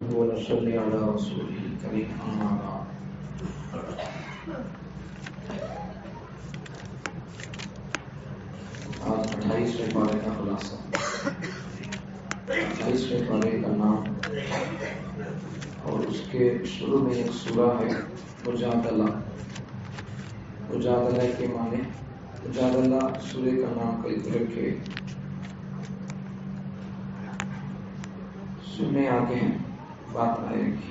ونصلي على رسوله الكريم أما بعد. آج 28ویں پارے کا خلاصہ. 28ویں پارے کا نام اور اس کے شروع میں ایک سورہ ہے مجادلہ. مجادلہ کے معنی مجادلہ سورہ کا نام کا ذکر کے سننے آگے ہیں. بات آئے گی.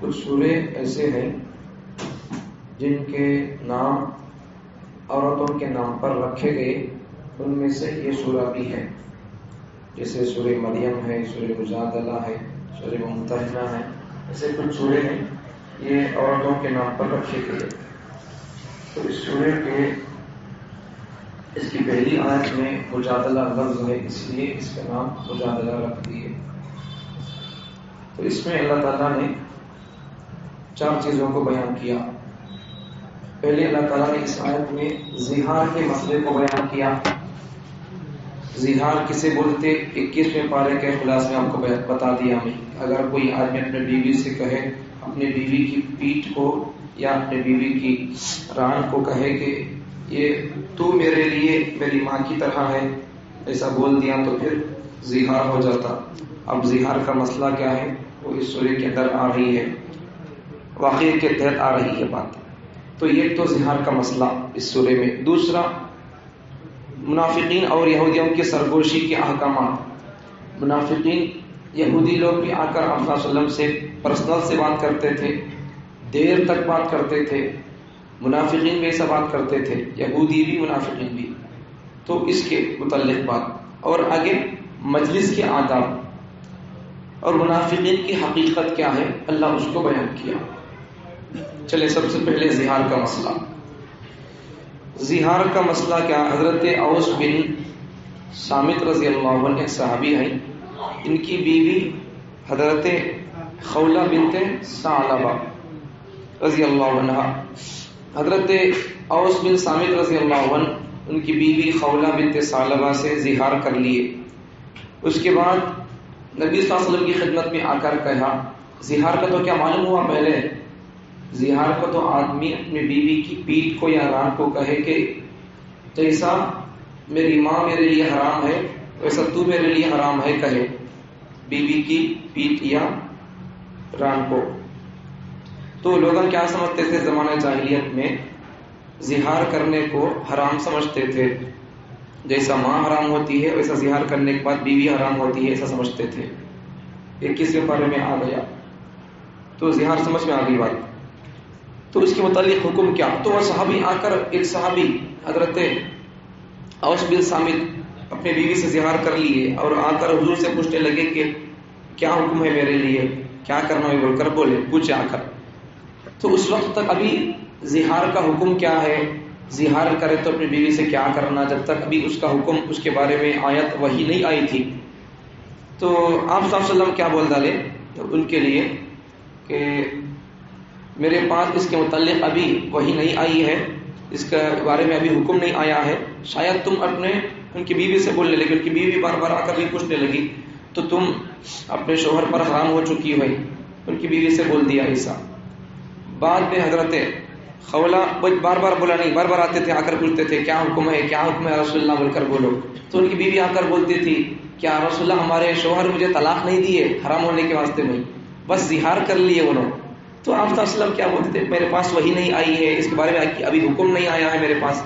کچھ سورے ایسے ہیں جن کے نام عورتوں کے نام پر رکھے گئے، ان میں سے یہ سورہ بھی ہے. جیسے سورہ مریم ہے، سورہ مجادلہ ہے، سورہ ممتحنہ ہے. ایسے کچھ سورے ہیں یہ عورتوں کے نام پر رکھے گئے. تو اس سورے کے اس کی پہلی آیت میں مجادلہ لفظ ہے، اس لیے اس کا نام مجادلہ رکھ دیے. تو اس میں اللہ تعالیٰ نے 4 چیزوں کو بیان کیا. پہلے اللہ تعالیٰ نے اس آیت میں زہار کے مسئلے کو بیان کیا. زہار کسے بولتے 21ویں پارے کے خلاص میں آپ کو بتا دیا. میں اگر کوئی آدمی اپنے بیوی سے کہے، اپنی بیوی کی پیٹھ کو یا اپنی بیوی کی ران کو کہے کہ یہ تو میرے لیے میری ماں کی طرح ہے، ایسا بول دیا تو پھر زہار ہو جاتا. اب زہار کا مسئلہ کیا ہے وہ اس سورے کے اندر آ رہی ہے، واقعے کے تحت آ رہی ہے بات. تو یہ تو زہار کا مسئلہ اس سورے میں. دوسرا منافقین اور یہودیوں کی سرگوشی کے احکامات. منافقین یہودی لوگ بھی آ کر آپ صلی اللہ علیہ وسلم سے پرسنل سے بات کرتے تھے، دیر تک بات کرتے تھے. منافقین بھی ایسا بات کرتے تھے، یہودی بھی منافقین بھی. تو اس کے متعلق بات اور آگے مجلس کے آداب اور منافقین کی حقیقت کیا ہے اللہ اس کو بیان کیا. چلے سب سے پہلے زہار کا مسئلہ. زہار کا مسئلہ کیا؟ حضرت اوس بن صامت رضی اللہ عنہ ایک صحابی ہیں، ان کی بیوی حضرت خولہ بنت ثعلبہ رضی اللہ عنہ. حضرت اوس بن صامت رضی اللہ عنہ ان کی بیوی خولہ بنت ثعلبہ سے زہار کر لیے. اس کے بعد نبی صلی اللہ علیہ وسلم کی خدمت میں آ کر کہا زہار کا تو کیا معلوم ہوا؟ پہلے زہار کو تو آدمی اپنی بیوی کی پیٹھ کو یا ران کو کہے کہ جیسا میری ماں میرے لیے حرام ہے ویسا تو میرے لیے حرام ہے، کہے بیوی کی پیٹھ یا ران کو. تو لوگ کیا سمجھتے تھے زمانہ جاہلیت میں؟ زہار کرنے کو حرام سمجھتے تھے. جیسا ماں حرام ہوتی ہے ویسا زہار کرنے کے بعد بیوی حرام ہوتی ہے، ایسا سمجھتے تھے. 21ویں پارے میں آ گیا تو زہار سمجھ میں آ گئی بات. تو اس کے متعلق حکم کیا؟ تو وہ صحابی آ کر ایک صحابی حضرت اوس بن صامت اپنے بیوی سے زہار کر لیے اور آ کر حضور سے پوچھنے لگے کہ کیا حکم ہے میرے لیے، کیا کرنا ہے بول کر بولے پوچھے آ کر. تو اس وقت تک ابھی زہار کا حکم کیا ہے، زہار کرے تو اپنی بیوی سے کیا کرنا، جب تک ابھی اس کا حکم اس کے بارے میں آیت وہی نہیں آئی تھی. تو آپ صلی اللہ علیہ وسلم کیا بول ڈالے ان کے لیے کہ میرے پاس اس کے متعلق ابھی وہی نہیں آئی ہے، اس کے بارے میں ابھی حکم نہیں آیا ہے. شاید تم اپنے ان کی بیوی سے بولنے لگے، ان کی بیوی بار بار آ کر بھی پوچھنے لگی تو تم اپنے شوہر پر حرام ہو چکی ہوئی، ان کی بیوی سے بول دیا ایسا. بعد میں حضرت خولہ بار بار بولا نہیں، بار بار آتے تھے آ کر پوچھتے تھے کیا حکم ہے، کیا حکم ہے رسول اللہ بول کر بولو. تو ان کی بیوی آ کر بولتی تھی کیا رسول اللہ ہمارے شوہر مجھے طلاق نہیں دیے حرام ہونے کے واسطے میں، بس زہار کر لیے انہوں. تو آپ صلی اللہ علیہ وسلم کیا بولتے تھے؟ میرے پاس وہی نہیں آئی ہے، اس کے بارے میں ابھی حکم نہیں آیا ہے میرے پاس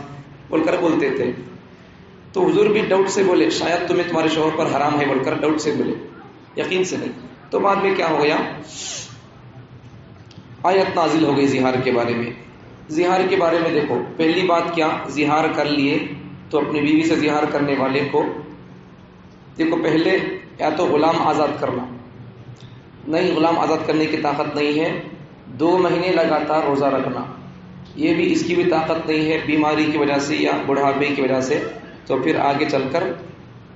بول کر بولتے تھے. تو حضور بھی ڈاؤٹ سے بولے شاید تمہیں تمہارے شوہر پر حرام ہے بول کر ڈاؤٹ سے بولے، یقین سے نہیں. تو بعد میں کیا ہو گیا، آیت نازل ہو گئی زہار کے بارے میں. زہار کے بارے میں دیکھو پہلی بات کیا، زہار کر لیے تو اپنی بیوی سے زہار کرنے والے کو دیکھو پہلے یا تو غلام آزاد کرنا. نہیں، غلام آزاد کرنے کی طاقت نہیں ہے. 2 مہینے لگاتار روزہ رکھنا، یہ بھی اس کی بھی طاقت نہیں ہے بیماری کی وجہ سے یا بڑھاپے کی وجہ سے. تو پھر آگے چل کر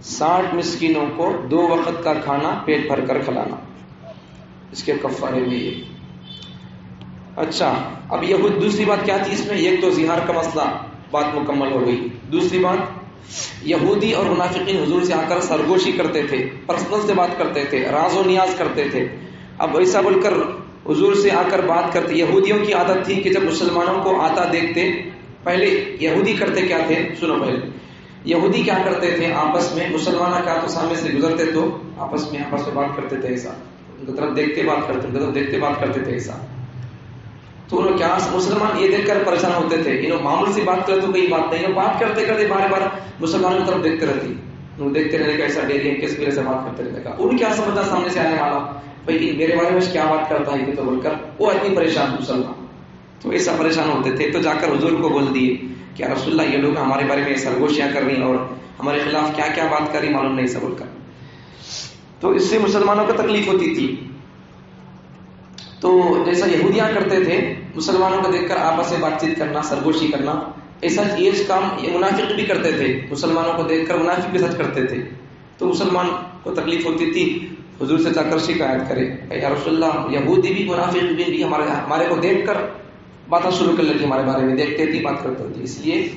60 مسکینوں کو 2 وقت کا کھانا پیٹ بھر کر کھلانا، اس کے کفارے میں یہ. اچھا اب یہ دوسری بات کیا تھی اس میں؟ ایک تو زہار کا مسئلہ بات مکمل ہو گئی. دوسری بات یہودی اور منافقین حضور سے آ کر سرگوشی کرتے تھے، پرسنل سے بات کرتے تھے، راز و نیاز کرتے تھے. اب ایسا بول کر حضور سے آ کر بات کرتے. یہودیوں کی عادت تھی کہ جب مسلمانوں کو آتا دیکھتے، پہلے یہودی کرتے کیا تھے، سنو پہلے یہودی کیا کرتے تھے آپس میں، مسلمان کیا تو سامنے سے گزرتے تو آپس میں بات کرتے تھے، ایسا ان کی طرف دیکھتے بات کرتے، ان کی طرف دیکھتے بات کرتے تھے ایسا. تو انہوں کیا مسلمان یہ دیکھ کر پریشان ہوتے تھے، انہوں معمول سی بات کرتے تو کوئی بات نہیں، بات کرتے کرتے بار بار مسلمانوں کی طرف دیکھتے رہتی، دیکھتے رہنے کا ایسا ڈیری کس میرے سے بات کرتے رہنے کا. ان کیا سمجھا سامنے سے آنے والا بھائی میرے بارے میں کیا بات کرتا ہے تو بول کر وہ آدمی پریشان مسلمان، تو ایسا پریشان ہوتے تھے. تو جا کر حضور کو بول دیے کہ رسول اللہ یہ لوگ ہمارے بارے میں سرگوشیاں کر رہی اور ہمارے خلاف کیا کیا بات کر رہی معلوم نہیں، سب بول کر. تو اس سے مسلمانوں کو تکلیف ہوتی تھی. تو جیسا یہودیاں کرتے تھے مسلمانوں کو دیکھ کر آپس سے بات چیت کرنا، سرگوشی کرنا، ایسا یہ کام یہ منافق بھی کرتے تھے، مسلمانوں کو دیکھ کر منافق بھی سچ کرتے تھے. تو مسلمان کو تکلیف ہوتی تھی، حضور سے جا کر شکایت کرے یا رسول اللہ یہودی بھی منافق بھی ہمارے کو دیکھ کر باتیں شروع کر لیتی، ہمارے بارے میں دیکھتے تھی بات کرتے تھے. اس لیے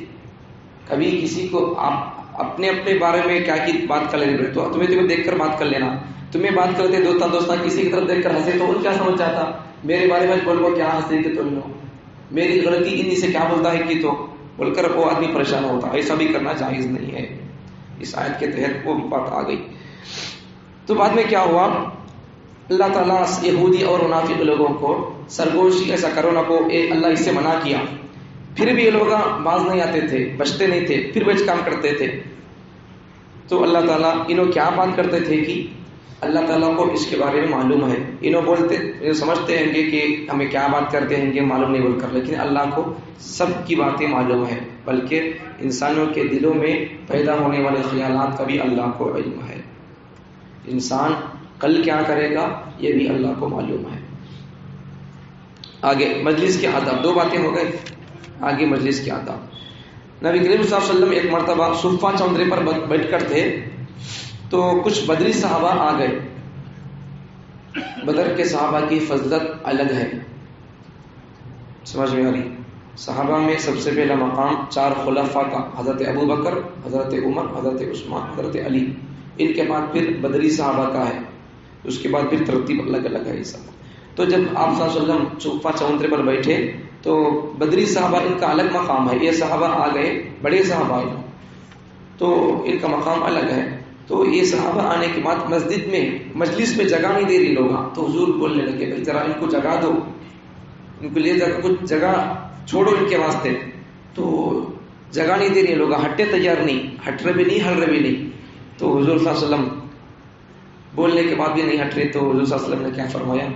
کبھی کسی کو آپ اپنے بارے میں کیا کی بات کر لیتے تو تمہیں دیکھ کر بات کر لینا. تمہیں بات کرتے دوستان کسی کی طرف دیکھ کر ہنسے تو ان کیا سمجھ جاتا میرے بارے میں بول کو کیا ہنستے کہ تم لوگ میری غلطی انہی سے کیا بولتا ہے کہ تو بول کر وہ آدمی پریشان ہوتا. ایسا بھی کرنا جائز نہیں ہے. اس آیت کے تحت وہ بات آ گئی. تو بعد میں کیا ہوا، اللہ تعالیٰ یہودی اور منافق لوگوں کو سرگوشی ایسا کرو نہ کو اللہ اس سے منع کیا. پھر بھی یہ لوگ باز نہیں آتے تھے، بچتے نہیں تھے، پھر بچ کام کرتے تھے. تو اللہ تعالیٰ انہوں کیا بات کرتے تھے کہ اللہ تعالیٰ کو اس کے بارے میں معلوم ہے. انہوں بولتے سمجھتے ہیں کہ ہمیں کیا بات کرتے ہیں کہ معلوم نہیں بول کر، لیکن اللہ کو سب کی باتیں معلوم ہے، بلکہ انسانوں کے دلوں میں پیدا ہونے والے خیالات کا بھی اللہ کو علم ہے. انسان کل کیا کرے گا یہ بھی اللہ کو معلوم ہے. آگے مجلس کے آداب، دو باتیں ہو گئے، آگے مجلس کے آداب. نبی کریم صلی اللہ علیہ وسلم ایک مرتبہ صفہ چوندرے پر بیٹھ کر تھے تو کچھ بدری صحابہ آ گئے. بدر کے صحابہ کی فضلت الگ ہے، سمجھ میں آ رہی. صحابہ میں سب سے پہلا مقام 4 خلفاء کا، حضرت ابو بکر، حضرت عمر، حضرت عثمان، حضرت علی. ان کے بعد پھر بدری صحابہ کا ہے، اس کے بعد پھر ترتیب الگ الگ ہے یہ سب. تو جب آپ صلی اللہ علیہ وسلم صفہ چوندرے پر بیٹھے تو بدری صحابہ ان کا الگ مقام ہے. یہ صحابہ آ گئے بڑے صحابہ ہیں تو ان کا مقام الگ ہے. تو یہ صحابہ آنے کے بعد مسجد میں مجلس میں جگہ نہیں دے رہی لوگ. تو حضور بولنے لگے بھائی ذرا ان کو جگہ دو، ان کو لے جا کر کچھ جگہ چھوڑو ان کے واسطے. تو جگہ نہیں دے رہی لوگ، ہٹے تیار نہیں، ہٹ رہے بھی نہیں، ہل رہے بھی نہیں. تو حضور صلی اللہ علیہ وسلم بولنے کے بعد بھی نہیں ہٹ رہے. تو حضور صلی اللہ علیہ وسلم نے کیا فرمایا،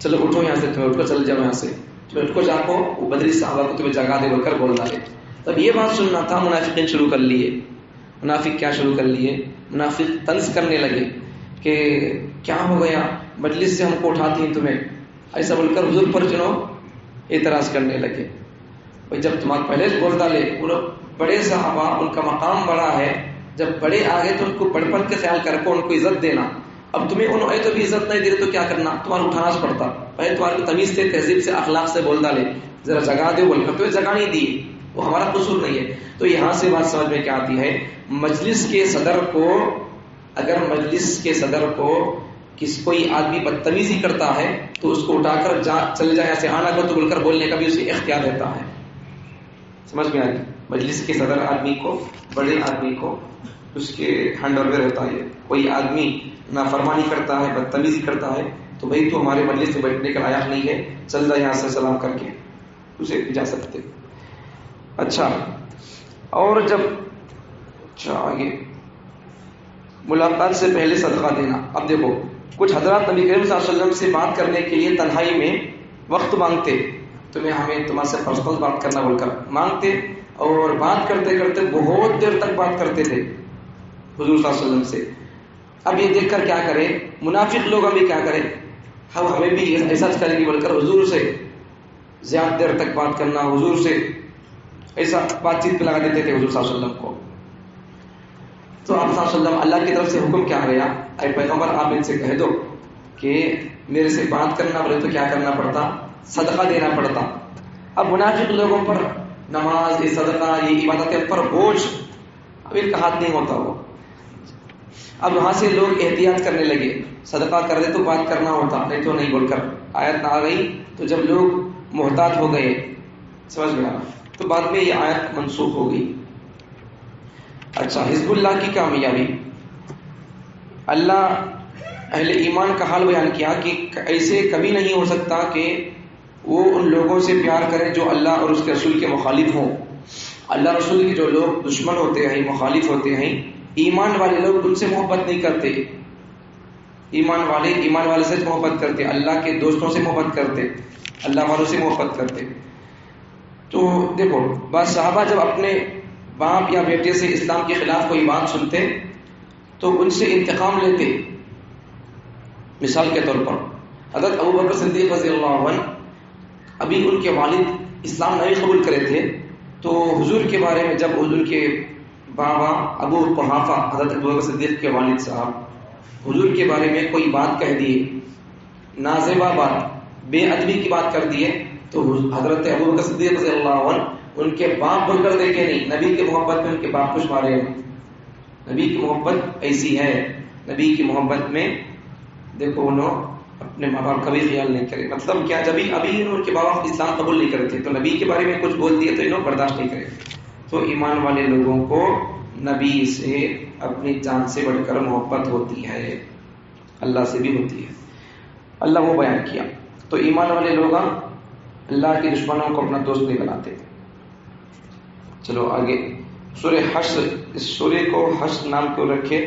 چلو اٹھو یہاں سے، تمہیں اٹھ کر چل جاؤ یہاں سے، تمہیں اٹھ کو جا کو وہ بدری صحابہ کو تمہیں جگہ دے بول کر بول ڈالے. تب یہ بات سننا تھا، منافقین شروع کر لیے. منافق کیا شروع کر لیے، منافق طنز کرنے لگے کہ کیا ہو گیا، مجلس سے ہم کو اٹھاتی ہیں تمہیں، ایسا بول کر حضور پر اعتراض کرنے لگے. جب تمہارے پہلے بول ڈالے، بڑے صحابہ ان کا مقام بڑا ہے، جب بڑے آگے تو ان کو بڑھ پڑھ کے خیال کر کو ان کو عزت دینا. اب تمہیں انہوں تو بھی عزت نہیں دے تو کیا کرنا، تمہارا اٹھانا پڑتا. پہلے تمہارے کو تمیز سے، تہذیب سے، اخلاق سے بول ڈالے ذرا جگہ دے بول کر، تو جگہ نہیں دی، وہ ہمارا قصور نہیں ہے. تو یہاں سے بات سمجھ میں کیا آتی ہے، مجلس کے صدر کو، اگر مجلس کے صدر کو کوئی آدمی بدتمیزی کرتا ہے تو اس کو اٹھا کر چل جائے، ایسے آنا کو تو بول کر بولنے کا بھی اسے اختیار رہتا ہے. سمجھ میں آئی. مجلس کے صدر آدمی کو، بڑے آدمی کو اس کے ہینڈ اوور رہتا ہے. کوئی آدمی نافرمانی کرتا ہے، بدتمیزی کرتا ہے تو بھائی تو ہمارے مجلس میں بیٹھنے کا لائق نہیں ہے، چل جائے یہاں سے، سلام کر کے اسے جا سکتے. اچھا، اور جب آگے ملاقات سے پہلے صدقہ دینا. اب دیکھو کچھ حضرات نبی کریم صلی اللہ علیہ وسلم سے بات کرنے کے لیے تنہائی میں وقت مانگتے، ہمیں تمہارے سے پرسنل بات کرنا بول کر مانگتے، اور بات کرتے کرتے بہت دیر تک بات کرتے تھے حضور صلی اللہ علیہ وسلم سے. اب یہ دیکھ کر کیا کرے منافق لوگ، ہمیں کیا کرے، ہمیں بھی ایسا کریں گے بول کر حضور سے زیادہ دیر تک بات کرنا، حضور سے ایسا بات چیت پہ لگا دیتے تھے حضور صلی اللہ علیہ وسلم کو. تو آپ صلی اللہ علیہ وسلم اللہ کی طرف سے حکم کیا گیا، اے پیغمبر آپ ان سے کہہ دو کہ میرے سے بات کرنا بولے تو کیا کرنا پڑتا، صدقہ دینا پڑتا. اب منافق لوگوں پر نماز، یہ صدقہ، یہ عبادتیں پر بوجھ اب ان کا ہاتھ نہیں ہوتا وہ. اب وہاں سے لوگ احتیاط کرنے لگے, صدقہ کر دے تو بات کرنا ہوتا, نہیں تو نہیں بول کر. آیت نہ آ گئی تو جب لوگ محتاط ہو گئے, سمجھ میں آ, تو بعد میں یہ آیت منسوخ ہو گئی. اچھا, حزب اللہ کی کامیابی. اللہ اہل ایمان کا حال بیان کیا کہ ایسے کبھی نہیں ہو سکتا کہ وہ ان لوگوں سے پیار کریں جو اللہ اور اس کے رسول کے مخالف ہوں. اللہ رسول کے جو لوگ دشمن ہوتے ہیں, مخالف ہوتے ہیں, ایمان والے لوگ ان سے محبت نہیں کرتے. ایمان والے سے محبت کرتے, اللہ کے دوستوں سے محبت کرتے, اللہ والوں سے محبت کرتے. تو دیکھو, بعض صحابہ جب اپنے باپ یا بیٹے سے اسلام کے خلاف کوئی بات سنتے تو ان سے انتقام لیتے. مثال کے طور پر حضرت ابو بکر صدیق رضی اللہ عنہ, ابھی ان کے والد اسلام نہیں قبول کرے تھے, تو حضور کے بارے میں جب ان کے بابا ابو قحافہ, حضرت ابو بکر صدیق کے والد صاحب, حضور کے بارے میں کوئی بات کہہ دیے, نازیبہ بات, بے ادبی کی بات کر دیے, تو حضرت ابو بکر صدیق رضی اللہ عنہ ان کے باپ بول کر دیکھے نہیں, نبی کے محبت میں ان کے باپ کچھ مارے. نبی کی محبت ایسی ہے, نبی کی محبت میں دیکھو انہوں اپنے ماں باپ کا بھی خیال نہیں کرے. مطلب کیا, جب ابھی ان کے بابا اسلام قبول نہیں کرتے تو نبی کے بارے میں کچھ بول دیے تو انہوں برداشت نہیں کرے. تو ایمان والے لوگوں کو نبی سے اپنی جان سے بڑھ کر محبت ہوتی ہے, اللہ سے بھی ہوتی ہے. اللہ وہ بیان کیا. تو ایمان والے لوگ اللہ کے دشمنوں کو اپنا دوست نہیں بناتے. چلو آگے, سورہ حشر. اس سورہ کو حشر نام کیوں رکھے,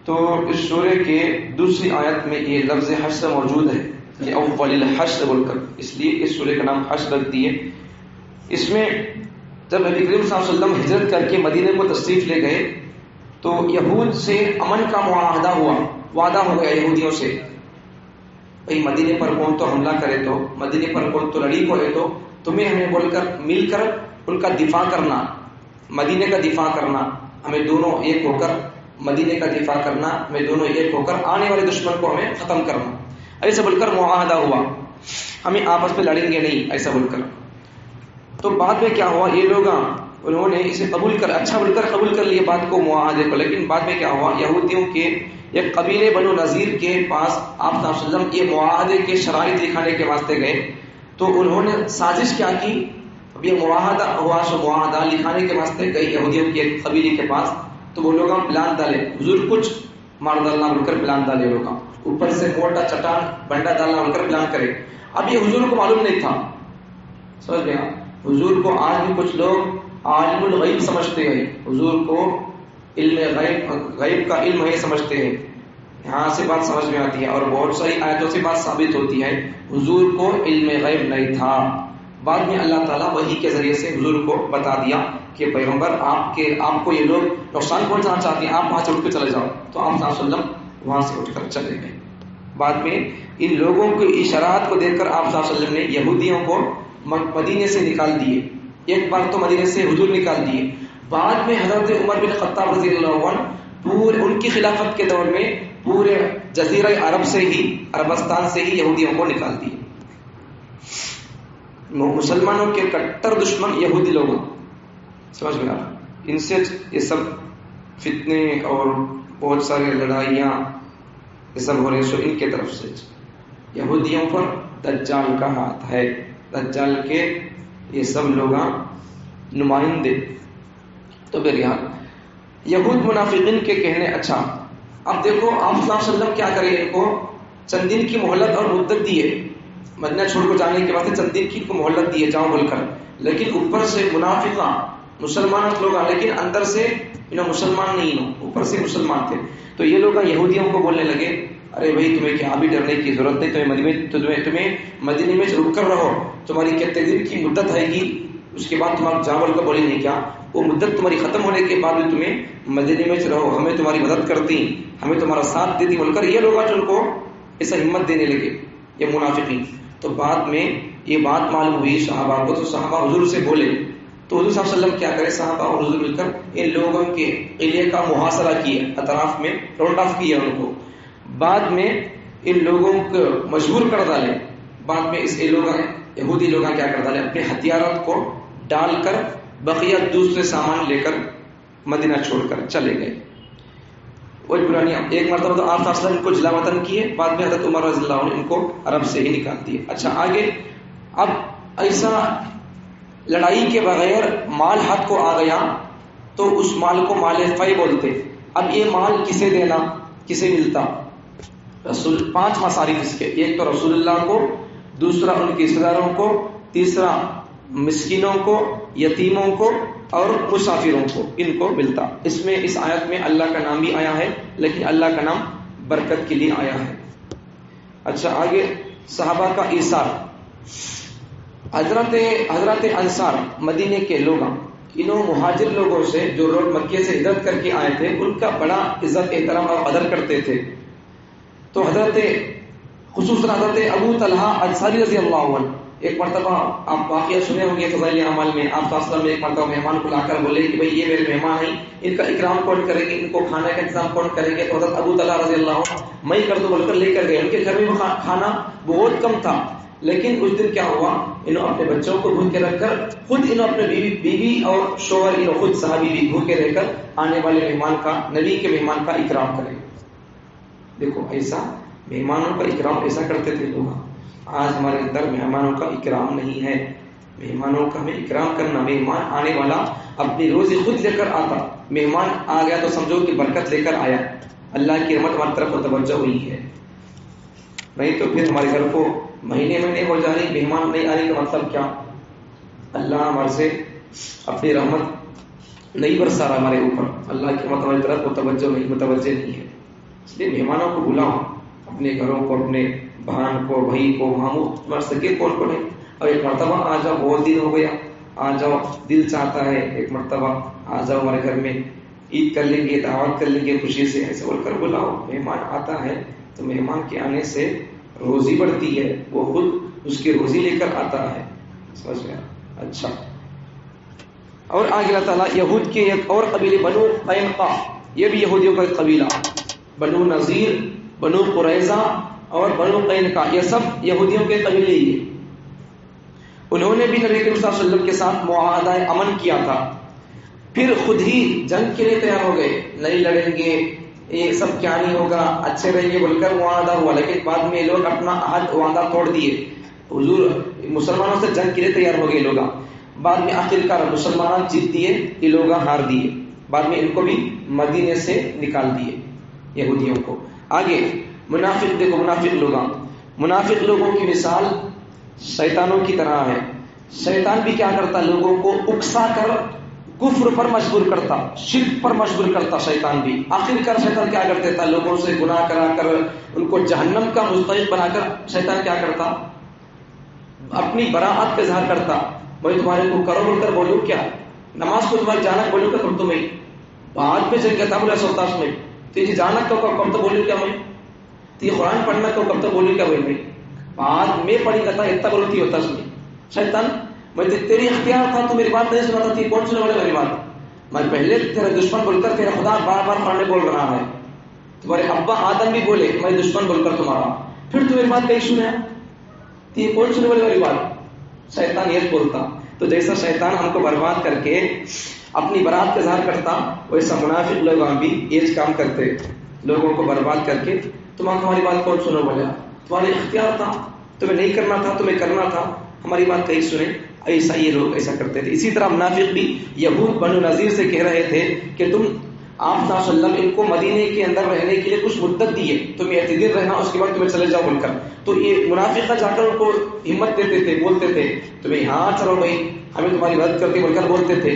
تو اس سورہ کے دوسری آیت میں یہ لفظ حشر موجود ہے, یہ اول الحشر بول کر, اس لیے اس سورہ کا نام حشر رکھ دیے. اس میں جب نبی کریم صلی اللہ علیہ وسلم ہجرت کر کے مدینے کو تشریف لے گئے تو یہود سے امن کا معاہدہ ہوا, وعدہ ہو گیا یہودیوں سے, بھئی مدینے پر کون تو حملہ کرے تو, مدینے پر کون تو لڑی پڑے تو تمہیں ہمیں بول کر مل کر ان کا دفاع کرنا, مدینے کا دفاع کرنا, ہمیں دونوں ایک ہو کر مدینے کا دفاع کرنا, ہمیں دونوں ایک ہو کر آنے والے دشمن کو ہمیں ختم کرنا, ایسا بول کر معاہدہ ہوا, ہمیں آپس میں لڑیں گے نہیں, ایسا بول کر. تو بعد میں کیا ہوا, یہ لوگ انہوں نے اسے قبول کر, اچھا بول کر قبول کر لیے بات کو, معاہدے کو. لیکن بعد میں کیا ہوا, یہودیوں کے ایک قبیلے بنو نذیر کے پاس آپ صلی اللہ علیہ وسلم یہ معاہدے کے شرائط دکھانے کے واسطے گئے. تو انہوں نے سازش کیا کی, اب یہ معاہدہ ہوا, سو معاہدہ لکھانے کے واسطے گئے یہودیوں کے ایک قبیلے کے پاس. تو وہ لوگ پلان ڈالے, حضور کچھ مار ڈالنا بول کر پلان ڈالے, لوگ اوپر سے موٹا چٹان بنڈا ڈالنا بول کر پلان کرے. اب یہ حضور کو معلوم نہیں تھا, سمجھ گیا. حضور کو آج بھی کچھ لوگ عالم الغیب سمجھتے ہیں, حضور کو علم غیب کا علم ہے سمجھتے ہیں. یہاں سے بات سمجھ میں آتی ہے اور بہت ساری آیتوں سے بات ثابت ہوتی ہے, حضور کو علم غیب نہیں تھا. بعد میں اللہ تعالیٰ وحی کے ذریعے سے حضور کو بتا دیا کہ پیغمبر آپ کو یہ لوگ نقصان پہنچانا چاہتے ہیں, آپ وہاں سے اٹھ کے چلے جاؤ. تو آپ صلی اللہ علیہ وسلم وہاں سے اٹھ کر چلے گئے. بعد میں ان لوگوں کی اشارات کو دیکھ کر آپ صلی اللہ علیہ وسلم نے یہودیوں کو مدینے سے نکال دیے. ایک بار تو مدینے سے حضور نکال دیے, بعد میں حضرت عمر بن خطاب رضی اللہ عنہ پورے ان کی خلافت کے دور میں پورے جزیرہ عرب سے ہی, عربستان سے ہی یہودیوں کو نکال دیے. مسلمانوں کے کٹر دشمن یہودی لوگ, سمجھ میں آ رہا, ان سے یہ سب فتنے اور بہت سارے لڑائیاں یہ سب ہو رہے, سو ان کے طرف سے یہودیوں پر دجال کا ہاتھ ہے. دجال کے یہ سب لوگ نمائندے. تو بہرحال یہود منافقین کے کہنے, اچھا اب دیکھو آپ صلی اللہ علیہ وسلم کیا کریں, ان کو چند دن کی مہلت اور مدت دیے, مدینہ چھوڑ کر جانے کے بعد چند دن کی مہلت دیے جاؤ بول کر. لیکن اوپر سے منافقہ مسلمان لوگ, لیکن اندر سے انہوں مسلمان نہیں ہو, اوپر سے مسلمان تھے. تو یہ لوگ یہودیوں کو بولنے لگے, ارے بھائی تمہیں کیا ابھی ڈرنے کی ضرورت نہیں, تمہیں مدینے میں رک کر رہو, تمہاری کتنے دن کی مدت ہے گی, اس کے بعد تمہارا جاول کا بولے نہیں کیا, وہ مدت تمہاری ختم ہونے کے بعد بھی تمہیں مدینے میں رہو, ہمیں تمہاری مدد کرتی, ہمیں تمہارا ساتھ دیتی بول کر یہ لوگ ان کو ایسا ہمت دینے لگے, یہ منافقین. تو بعد میں یہ بات معلوم ہوئی صحابہ کو, تو صحابہ حضور سے بولے. تو حضور صلی اللہ علیہ وسلم کیا کرے, صحابہ اور حضور مل کر ان لوگوں کے قلعے کا محاصرہ کیا, اطراف میں راؤنڈ آف کیا ان کو. بعد میں ان لوگوں کو مجبور کر ڈالے. بعد میں اس یہودی لوگ کیا کر ڈالے, اپنے ہتھیارات کو ڈال کر بقیہ دوسرے سامان لے کر مدینہ چھوڑ کر چلے گئے. وہی پرانی ایک مرتبہ تو آپ ان کو جلا وطن کیے, بعد میں حضرت عمر رضی اللہ عنہ ان کو عرب سے ہی نکال دیے. اچھا آگے, اب ایسا لڑائی کے بغیر مال ہاتھ کو آ گیا تو اس مال کو مال فی بولتے. اب یہ مال کسے دینا, کسے ملتا؟ رسول, 5 مصارف اس کے, ایک تو رسول اللہ کو, دوسرا ان کے رشتہ داروں کو, تیسرا مسکینوں کو, یتیموں کو اور مسافروں کو, ان کو ملتا. اس میں اس آیت میں اللہ کا نام بھی آیا ہے, لیکن اللہ کا نام برکت کے لیے آیا ہے. اچھا آگے, صحابہ کا ایثار. حضرت انصار مدینے کے لوگ, انہوں مہاجر لوگوں سے جو لوگ مکے سے ہجرت کر کے آئے تھے ان کا بڑا عزت احترام اور قدر کرتے تھے. تو خصوصاً حضرت ابو طلحہ انصاری رضی اللہ عنہ, ایک مرتبہ آپ واقعہ سنے ہوں گے فضائل اعمال میں, آپ صلی اللہ علیہ وسلم ایک مرتبہ مہمان کو لا کر بولے کہ بھئی یہ میرے مہمان ہیں, ان کا اکرام کون کرے گے, ان کو کھانے کا انتظام کون کرے گے؟ تو حضرت ابو طلحہ رضی اللہ عنہ میں کر دوں بول کر لے کر گئے. ان کے گھر میں کھانا بہت کم تھا, لیکن اس دن کیا ہوا, انہوں اپنے بچوں کو بھوکے رکھ کر خود انہوں اپنے بیوی اور شوہر, انہوں خود صحابی بھی بھوکے رہ کر آنے والے مہمان کا, نبی کے مہمان کا اکرام کرے. دیکھو ایسا مہمانوں کا اکرام ایسا کرتے تھے لوگ. آج ہمارے اندر مہمانوں کا اکرام نہیں ہے. مہمانوں کا ہمیں اکرام کرنا. مہمان آنے والا اپنی روزی خود لے کر آتا, مہمان آ گیا تو سمجھو کہ برکت لے کر آیا, اللہ کی رحمت ہماری طرف توجہ ہوئی ہے. نہیں تو پھر ہمارے گھر کو مہینے ہو جا رہی, مہمان نہیں آنے کا مطلب کیا؟ اللہ ہمارے سے اپنی رحمت نہیں برسا رہا ہمارے اوپر, اللہ کی رحمت ہماری طرف متوجہ نہیں ہے. اس لیے مہمانوں کو بلاؤ, اپنے گھروں کو, اپنے بہن کو, بھائی کو, ماموں, تمہارے سگے کون کو نہیں. اور ایک مرتبہ آ جاؤ, بہت دن ہو گیا, آ جاؤ, دل چاہتا ہے ایک مرتبہ آ جاؤ ہمارے گھر میں, عید کر لیں گے, دعوت کر لیں گے خوشی سے, ایسے بول کر بلاؤ. مہمان آتا ہے تو مہمان کے آنے سے روزی بڑھتی ہے, وہ خود اس کی روزی لے کر آتا ہے. سمجھ گیا؟ اچھا, اور آگے اللہ تعالیٰ یہود کے ایک اور قبیلے بنو قینقاع, یہ بھی یہودیوں کا ایک قبیلہ, بنو نذیر, بنو قریظہ اور بنو قینقاع, یہ سب یہودیوں کے قبیلے ہی ہیں. انہوں نے بھی نبی کریم صلی اللہ علیہ وسلم کے ساتھ معاہدہ امن کیا تھا, پھر خود ہی جنگ کے لیے تیار ہو گئے, نہیں لڑیں گے, یہ سب کیا نہیں ہوگا, اچھے رہیں گے بول کر معاہدہ ہوا. لیکن بعد میں لوگ اپنا عہد وعدہ توڑ دیے, حضور مسلمانوں سے جنگ کے لیے تیار ہو گئے لوگ. بعد میں آخرکار مسلمان جیت دیے, یہ لوگ ہار دیے, بعد میں ان کو بھی مدینے سے نکال دیے یہودیوں کو. آگے منافق دیکھو, منافق لوگوں کی مثال شیطانوں کی طرح ہے. شیطان بھی کیا کرتا, لوگوں کو اکسا کر کفر پر مجبور کرتا, شرک پر مجبور کرتا. شیطان بھی آخرکار شیطان کیا کرتے تھا, لوگوں سے گناہ کرا کر ان کو جہنم کا مستحق بنا کر شیطان کیا کرتا, اپنی براعت کا اظہار کرتا. میں تمہارے کو کرو بول کر بولوں کیا, نماز کو تمہاری جانک بولوں کیا تم تمہیں, بعد میں جنگ کہتا بولا سوتاس میں تجھے جانک کو کب تو بولوں کیا, میں تھی قرآن پڑھنا کو کب تو بولوں کیا, میں بعد میں پڑھی کہتا اتنا بولتی ہوتا اس میں. شیطان میں تیری اختیار تھا, تو میری بات نہیں سناتا تھی, کون سنے والے میری بات, میں پہلے تیرا دشمن بول کر تیرا خدا بار بار پڑھنے بول رہا ہے, تمہارے ابا آدم بھی بولے میں دشمن بول کر تمہارا, پھر تم میری بات نہیں سنے, یہ کون سنے والے میری بات. شیطان یہ بولتا. تو جیسا شیطان ہم کو برباد کر کے اپنی برات کا اظہار کرتا, ویسا منافق لوگ ہم بھی یہ کام کرتے, لوگوں کو برباد کر کے تمہاری بات کون سنو بولا, تمہارے اختیار تھا, تمہیں نہیں کرنا تھا, تمہیں کرنا تھا, ہماری بات کہیں سنے. ایسا یہ لوگ ایسا کرتے تھے. اسی طرح منافق بھی یہود بنو نذیر سے کہہ رہے تھے کہ تم آپ صلی اللہ علیہ وسلم ان کو مدینے کے اندر رہنے کے لیے کچھ مدت دیے, تم اعتدال رہنا, اس کے بعد تمہیں چلے جاؤ بول کر. تو یہ منافقہ جا کر ان کو ہمت دیتے تھے, بولتے تھے تمہیں ہاں چلو بھائی ہمیں تمہاری مدد کرتے بول کر بولتے تھے.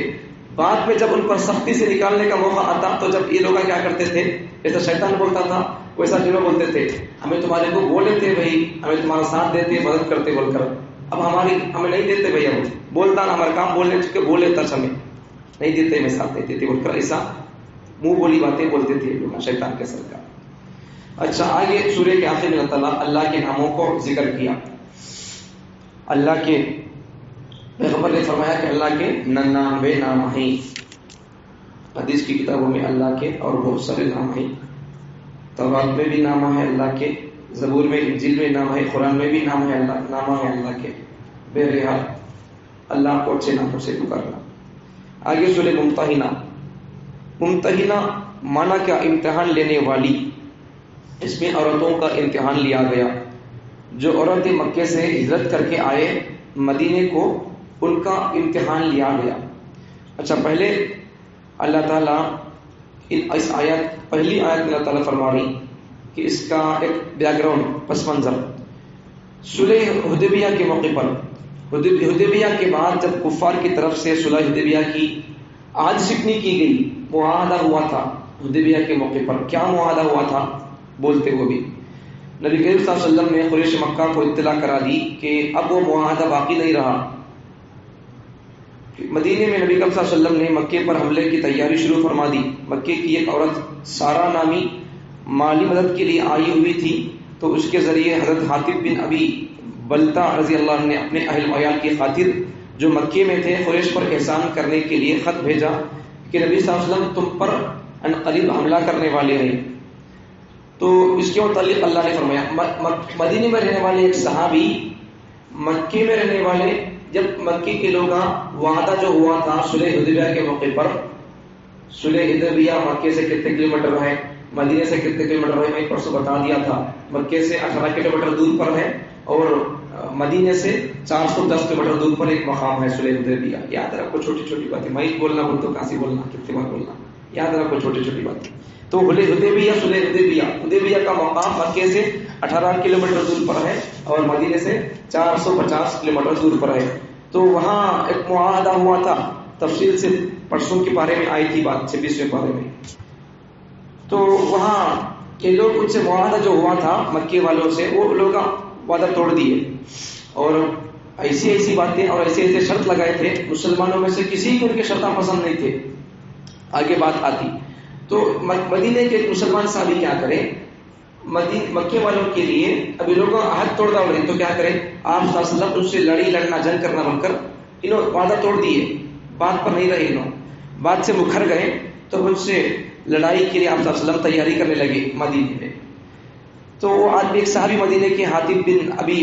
بعد میں جب ان پر سختی سے نکالنے کا موقع آتا تو جب یہ لوگ کیا کرتے تھے, جیسا شیطان بولتا تھا ویسا جنوں بولتے تھے, ہمیں تمہارے کو بولے تھے بھائی, ہمیں تمہارا ساتھ دیتے, مدد کرتے بول کر. اب ہمیں نہیں دیتے بھائی, اب بولتا نا ہمارا کام بولنے چکے بول لیتا, ہمیں نہیں دیتے, میں ساتھ نہیں دیتے بول کر ایسا منہ بولی باتیں بولتے تھے لوگ شیطان کے سر کا. اچھا آگے سورہ کے آخر میں اللہ کے ناموں کو ذکر کیا. اللہ کے پیغمبر نے فرمایا کہ اللہ کے 99 نام ہیں. حدیث کی کتابوں میں اللہ کے اور بہت سارے نام ہیں. تورات میں بھی نام ہے اللہ کے, زبور میں, انجیل میں نام ہے, قرآن میں بھی نام ہے اللہ کے. بہرحال اللہ کو اچھے ناموں سے پکارنا. آگے سورہ ممتحنہ, ممتحنہ مانا کیا؟ امتحان لینے والی. اس میں عورتوں کا امتحان لیا گیا. جو عورتیں مکے سے ہجرت کر کے آئے مدینے کو، ان کا امتحان لیا گیا. اچھا، پہلے اللہ تعالیٰ اس آیت، پہلی آیت میں اللہ تعالیٰ فرما رہی کہ اس کا ایک بیک گراؤنڈ، پس منظر. صلح حدیبیہ کے موقع پر، حدیبیہ کے بعد جب کفار کی طرف سے صلح حدیبیہ کی عہد شکنی کی گئی، معاہدہ ہوا تھا حدیبیہ کے موقع پر. کیا معاہدہ ہوا تھا؟ بولتے ہوئے بھی نبی کریم صلی اللہ علیہ وسلم نے قریش مکہ کو اطلاع کرا دی کہ اب وہ معاہدہ باقی نہیں رہا. مدینے میں نبی کریم صلی اللہ علیہ وسلم نے مکے پر حملے کی تیاری شروع فرما دی. مکے کی ایک عورت سارا نامی مالی مدد کے لیے آئی ہوئی تھی، تو اس کے ذریعے حضرت حاطب بن ابی بلتا رضی اللہ عنہ نے اپنے اہل وعیال کی خاطر جو مکے میں تھے قریش پر احسان کرنے کے لیے خط بھیجا کہ نبی صلی اللہ علیہ وسلم تم پر ان قریب حملہ کرنے والے ہیں. تو اس کے متعلق اللہ نے فرمایا، مدینے میں رہنے والے ایک صحابی مکے میں رہنے والے، جب مکے کے لوگ وعدہ جو ہوا تھا صلح حدیبیہ کے موقع پر، صلح حدیبیہ مکے سے کتنے کلومیٹر ہے، مدینے سے کتنے کلومیٹر ہے، میں پرسوں بتا دیا تھا. مکے سے 18 کلومیٹر دور پر ہے اور مدینے سے 410 کلومیٹر دور پر ایک مقام ہے صلح حدیبیہ. یاد رکھو چھوٹی چھوٹی باتیں، میں بولنا بول تو کہاں سے بولنا، کتنے بار بولنا، یاد رکھو چھوٹی چھوٹی باتیں. تو حدیبیہ، صلح حدیبیہ کا مقام مکے سے 18 کلومیٹر دور پر ہے اور مدینے سے 450 کلومیٹر دور پر ہے. تو وہاں ایک معاہدہ ہوا تھا، تفصیل سے پرسوں کے بارے میں آئی تھی بات 26ویں بارے میں. تو وہاں کے لوگ ان سے معاہدہ جو ہوا تھا مکے والوں سے، وہ لوگ وعدہ توڑ دیے اور ایسی باتیں اور ایسے شرط لگائے تھے. مسلمانوں میں سے کسی کو ان کے شرطیں پسند نہیں تھے. آگے بات آتی تو مدینے کے مسلمان صحابی کیا کریں، مکے والوں کے لیے ابھی لوگوں عہد توڑ رہا ہو تو کیا کریں، آپ صلی اللہ علیہ وسلم ان سے لڑنا جنگ کرنا بن کر انہوں وعدہ توڑ دیے، بات پر نہیں رہے، انہوں بات سے مکھر گئے. تو ان سے لڑائی کے لیے آپ صلی اللہ علیہ وسلم تیاری کرنے لگے مدینے میں. تو وہ آدمی ایک صحابی مدینے کے حاطب بن ابی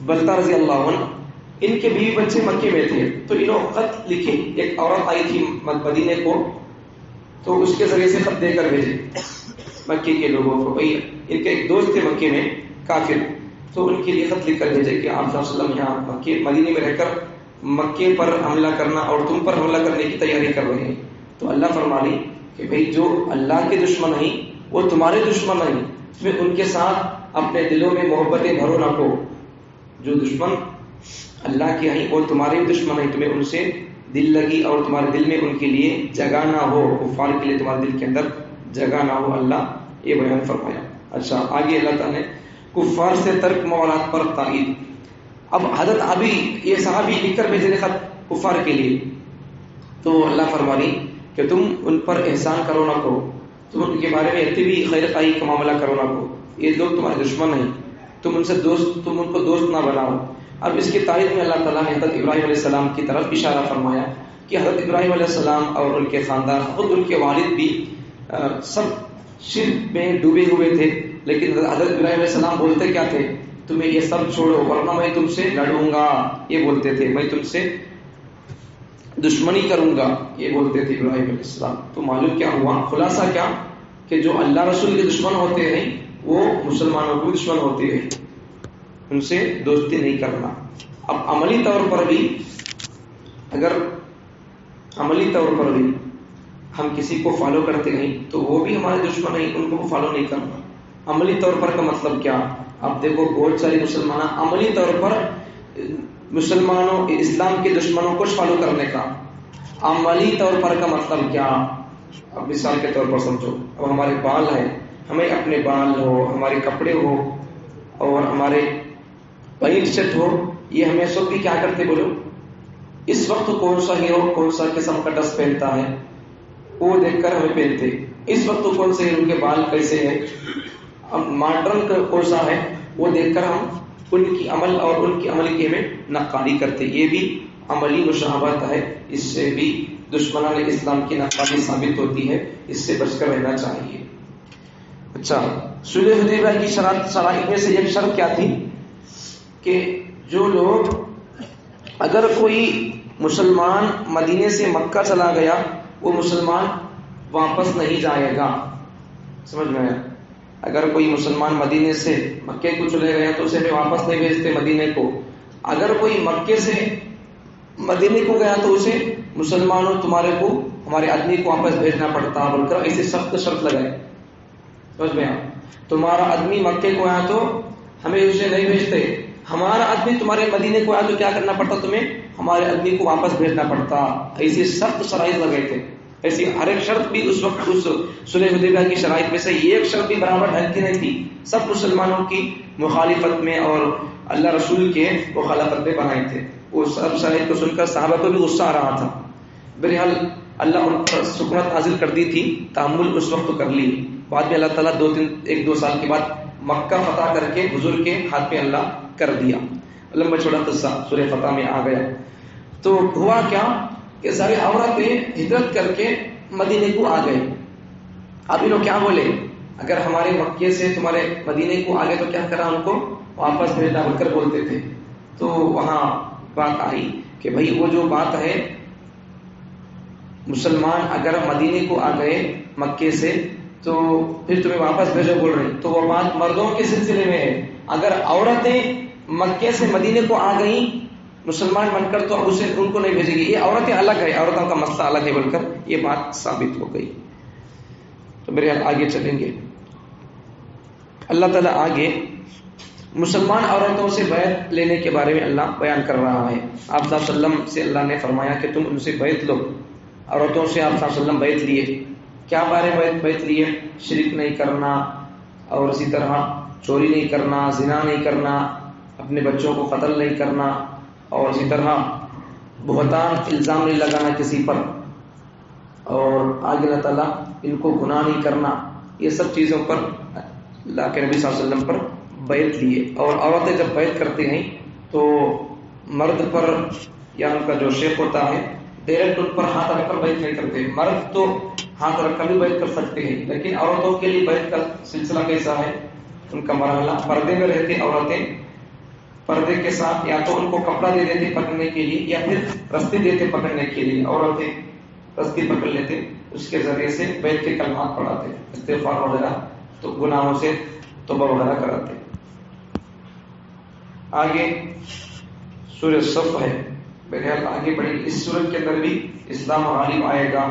بلتا رضی اللہ عنہ، ان کے بیوی بچے مکے میں تھے. تو انہوں خط لکھے، ایک عورت آئی تھی مدینے کو، تو اس کے ذریعے سے خط دے کر بھیجے مکے کے لوگوں کو. بھائی ان کے ایک دوست تھے مکے میں کافر، تو ان کے لیے خط لکھ کر بھیجے کہ آپ صلی اللہ علیہ وسلم یہاں مدینے میں رہ کر مکے پر حملہ کرنا اور تم پر حملہ کرنے کی تیاری کر رہے ہیں. تو اللہ فرما لی کہ بھائی جو اللہ کے دشمن ہیں وہ تمہارے دشمن ہیں، تمہیں ان کے ساتھ اپنے دلوں میں محبتیں بھرو رکھو. جو دشمن اللہ کے ہیں وہ تمہارے دشمن ہیں، تمہیں ان سے دل لگی اور تمہارے دل میں ان کے لیے جگہ نہ ہو، کفار کے لیے تمہارے دل کے اندر جگہ نہ ہو. اللہ یہ بیان فرمایا. اچھا، آگے اللہ تعالیٰ نے کفار سے ترک موالات پر تاکید. اب حضرت ابھی یہ صحابی لکھ کر بھیجے خط کفار کے لیے، تو اللہ فرما رہی کہ تم ان پر احسان کرو نہ کرو، تم ان کے بارے میں اتنی بھی خیر خواہی کا معاملہ کرو نہ کرو. یہ لوگ تمہارے دشمن ہیں، تم ان کو دوست نہ بناؤ. اب اس کی تاریخ میں اللہ تعالیٰ نے حضرت ابراہیم علیہ السلام کی طرف اشارہ فرمایا کہ حضرت ابراہیم علیہ السلام اور ان کے خاندان، خود ان کے والد بھی سب شرک میں ڈوبے ہوئے تھے، لیکن حضرت ابراہیم علیہ السلام بولتے کیا تھے، تمہیں یہ سب چھوڑو ورنہ میں تم سے لڑوں گا. یہ بولتے تھے میں تم سے دشمنی کروں گا، یہ بولتے تھے ابراہیم علیہ السلام. تو معلوم کیا ہوا، خلاصہ کیا کہ جو اللہ رسول کے دشمن ہوتے ہیں وہ مسلمانوں کو دشمن ہوتے ہیں، ان سے دوستی نہیں کرنا. اب عملی طور پر بھی اگر عملی طور پر بھی ہم کسی کو فالو کرتے ہیں تو وہ بھی ہمارے دشمن ہیں، ان کو فالو نہیں کرنا. عملی طور پر کا مطلب کیا؟ اب دیکھو بہت سارے مسلمان عملی طور پر مسلمانوں اسلام کے دشمنوں کو فالو کرنے کا. عملی طور پر کا مطلب کیا؟ اب مثال کے طور پر سمجھو، اب ہمارے بال ہیں، ہمیں اپنے بال ہو، ہمارے کپڑے ہو اور ہمارے پینٹ شرٹ ہو، یہ ہمیں سب بھی کیا کرتے بولو، اس وقت کون سا ہیرو کون سا قسم کا ڈریس پہنتا ہے وہ دیکھ کر ہمیں پہنتے. اس وقت کون سے ہیرو کے بال کیسے ہیں، اب ماڈرن کون سا ہے وہ دیکھ کر ہم ان کی عمل اور ان کی عمل کی ہمیں نقالی کرتے. یہ بھی عملی مشابہت ہے، اس سے بھی دشمنان اسلام کی نقالی ثابت ہوتی ہے، اس سے بچ کر رہنا چاہیے. اچھا، صلح حدیبیہ کی شرائط میں سے ایک شرط کیا تھی کہ جو لوگ، اگر کوئی مسلمان مدینے سے مکہ چلا گیا، وہ مسلمان واپس نہیں جائے گا. سمجھ میں آیا؟ اگر کوئی مسلمان مدینے سے مکے کو چلے گئے تو اسے واپس نہیں بھیجتے مدینے کو. اگر کوئی مکے سے مدینے کو گیا تو اسے مسلمانوں تمہارے کو ہمارے آدمی کو واپس بھیجنا پڑتا بول کر ایسی سخت شرط لگائے. سمجھ میں آیا؟ تمہارا آدمی مکے کو آیا تو ہمیں اسے نہیں بھیجتے, ہمارا آدمی تمہارے مدینے کو آیا تو کیا کرنا پڑتا تمہیں, ہمارے آدمی کو واپس بھیجنا پڑتا. ایسی سخت شرائط لگائے تھے. ایسی ہر ایک شرط بھی اس وقت اس صلح حدیبیہ کی شرائط میں سے ایک شرط بھی برابر ڈھنگ کی نہیں تھی. سب مسلمانوں کی مخالفت میں اور اللہ رسول کے مخالفت میں بنائے تھے. وہ سب شرائط کو سن کر صحابہ کو بھی غصہ آ رہا تھا. بہرحال اللہ ان پر سکونت نازل کر دی تھی, تحمل اس وقت کر لی. بعد میں اللہ تعالیٰ 1-2 سال کے بعد مکہ فتح کر کے حضور کے ہاتھ میں اللہ کر دیا. لمبا چھوڑا قصہ سورہ فتح میں آ گیا. تو ہوا کیا کہ سارے عورتیں ہجرت کر کے مدینے کو آ گئے. اب انہوں کیا بولے, اگر ہمارے مکے سے تمہارے مدینے کو آ گئے تو کیا کرا, ان کو واپس بھیجنا بول کر بولتے تھے. تو وہاں بات آئی کہ بھائی وہ جو بات ہے مسلمان اگر مدینے کو آ گئے مکے سے تو پھر تمہیں واپس بھیجو بول رہے, تو وہ بات مردوں کے سلسلے میں ہے. اگر عورتیں مکے سے مدینے کو آ گئیں مسلمان بن کر تو اب اسے ان کو نہیں بھیجے گی. یہ عورتیں الگ ہے, عورتوں کا مسئلہ الگ ہے بول کر یہ بات ثابت ہو گئی. تو میرے آگے چلیں گے. اللہ تعالیٰ آگے مسلمان عورتوں سے بیعت لینے کے بارے میں اللہ بیان کر رہا ہے. آپ صلی اللہ علیہ وسلم سے اللہ نے فرمایا کہ تم ان سے بیعت لو. عورتوں سے آپ صلی اللہ علیہ وسلم بیعت لیے. کیا بارے بیعت لیے؟ شرک نہیں کرنا, اور اسی طرح چوری نہیں کرنا, زنا نہیں کرنا, اپنے بچوں کو قتل نہیں کرنا, اور اسی طرح بہتان الزام نہیں لگانا کسی پر, اور آگے اللہ تعالیٰ ان کو گناہ نہیں کرنا. یہ سب چیزوں پر اللہ کے نبی صلی اللہ علیہ وسلم پر بیعت لیے. اور عورتیں جب بیعت کرتے ہیں تو مرد پر یا ان کا جو شیخ ہوتا ہے ڈائریکٹ ان پر ہاتھ رکھ کر بیعت نہیں کرتے. مرد تو ہاتھ رکھ کر بھی بیعت کر سکتے ہیں, لیکن عورتوں کے لیے بیعت کا سلسلہ کیسا ہے, ان کا مرحلہ پردے میں رہتے عورتیں پردے کے ساتھ یا تو ان کو کپڑا دے دیتے پکڑنے کے لیے یا پھر رستے دیتے پکڑنے کے لیے. عورتیں رستے پکڑ لیتے, اس کے ذریعے سے بیعت کے کلمات پڑھاتے, استغفار وغیرہ تو گناہوں سے توبہ وغیرہ کراتے. آگے سورہ صف ہے. بہرحال آگے بڑھی. اس سورت کے اندر بھی اسلام غالب آئے گا,